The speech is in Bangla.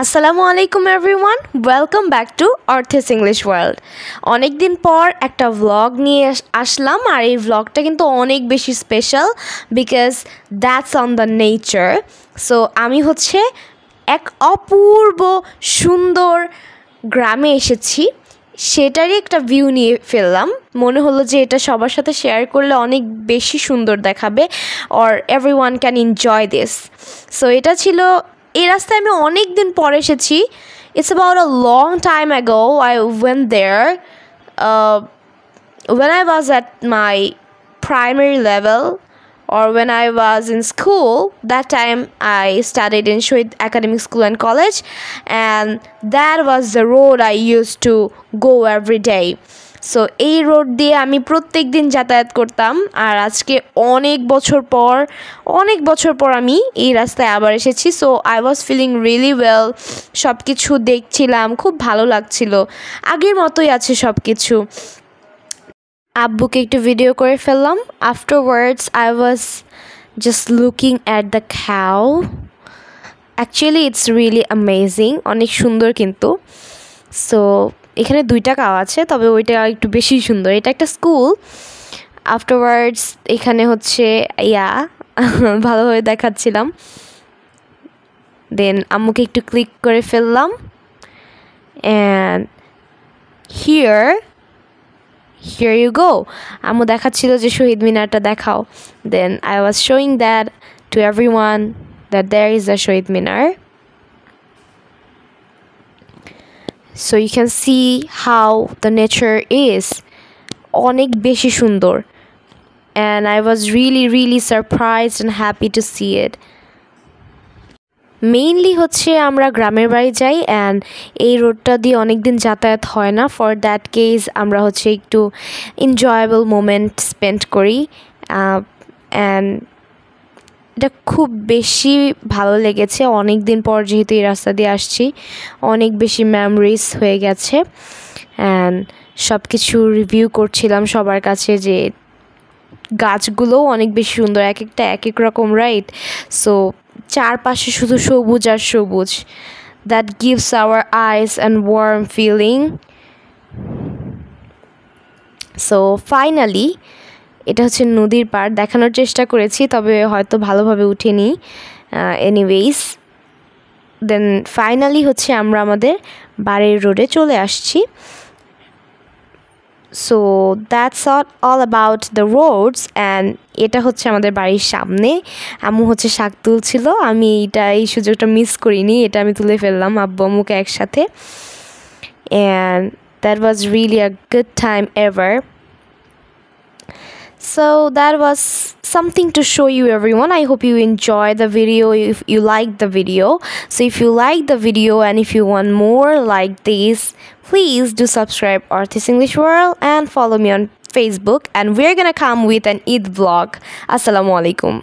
আসসালামু আলাইকুম এভরিওয়ান, ওয়েলকাম ব্যাক টু অর্থেস ইংলিশ ওয়ার্ল্ড। অনেক দিন পর একটা ভ্লগ নিয়ে আসলাম, আর এই ভ্লগটা কিন্তু অনেক বেশি special because that's on the nature. So আমি হচ্ছে এক অপূর্ব সুন্দর গ্রামে এসেছি, সেটারই একটা ভিউ নিয়ে ফেললাম। মনে হলো যে এটা সবার সাথে শেয়ার করলে অনেক বেশি সুন্দর দেখাবে, or everyone can enjoy this. So এটা ছিল, এই রাস্তায় আমি অনেক দিন পরে এসেছি। It's about a long time ago I went there when I was at my primary level or when I was in school. That time I studied in Shohid Academic School and College, and that was the road I used to go every day. So এই রোড দিয়ে আমি প্রত্যেক দিন যাতায়াত করতাম, আর আজকে অনেক বছর পর আমি এই রাস্তায় আবার এসেছি। So I was feeling really well. সব কিছু দেখছিলাম, খুব ভালো লাগছিল, আগের মতোই আছে সব কিছু। আব্বুকে একটু ভিডিও করে ফেললাম। Afterwards I was just looking at the খাও। অ্যাকচুয়ালি ইটস রিয়েলি অ্যামেজিং, অনেক সুন্দর কিন্তু। সো এখানে দুইটা কাউ আছে, তবে ওইটা একটু বেশি সুন্দর। এটা একটা স্কুল। আফটারওয়ার্ডস এখানে হচ্ছে ভালোভাবে দেখাচ্ছিলাম। দেন আম্মুকে একটু ক্লিক করে ফেললাম, অ্যান্ড হিয়ার ইউ গো। আম্মু দেখাচ্ছিল যে শহীদ মিনারটা দেখাও। Then I was showing that to everyone that there is a Shaheed Minar. So you can see how the nature is অনেক বেশি সুন্দর, and I was really surprised and happy to see it. Mainly হচ্ছে আমরা গ্রামের বাড়ি যাই, অ্যান্ড এই রোডটা দিয়ে অনেক দিন যাতায়াত হয় না। ফর দ্যাট কেস আমরা হচ্ছে একটু এনজয়েবল মোমেন্ট স্পেন্ড করি, অ্যান্ড এটা খুব বেশি ভালো লেগেছে। অনেক দিন পর যেহেতু এই রাস্তা দিয়ে আসছি, অনেক বেশি মেমোরিজ হয়ে গেছে। অ্যান্ড সব কিছু রিভিউ করছিলাম সবার কাছে, যে গাছগুলোও অনেক বেশি সুন্দর, এক একটা এক এক রকম, রাইট? সো চারপাশে শুধু সবুজ আর সবুজ। That gives our eyes and warm feeling. So finally এটা হচ্ছে নদীর পাড়, দেখানোর চেষ্টা করেছি, তবে হয়তো ভালোভাবে উঠেনি। এনিওয়েজ, দেন ফাইনালি হচ্ছে আমরা আমাদের বাড়ির রোডে চলে আসছি। So that's all about the roads, and এটা হচ্ছে আমাদের বাড়ির সামনে। আম্মু হচ্ছে শাক তুলছিল, আমি এই সুযোগটা মিস করিনি, এটা আমি তুলে ফেললাম আব্বু আম্মুকে একসাথে। And that was really a good time ever. So that was something to show you everyone. I hope you enjoy the video, if you like the video. So if you like the video and if you want more like this, please do subscribe Artist English World and follow me on Facebook, and we're gonna come with an Eid vlog. Assalamu alaikum.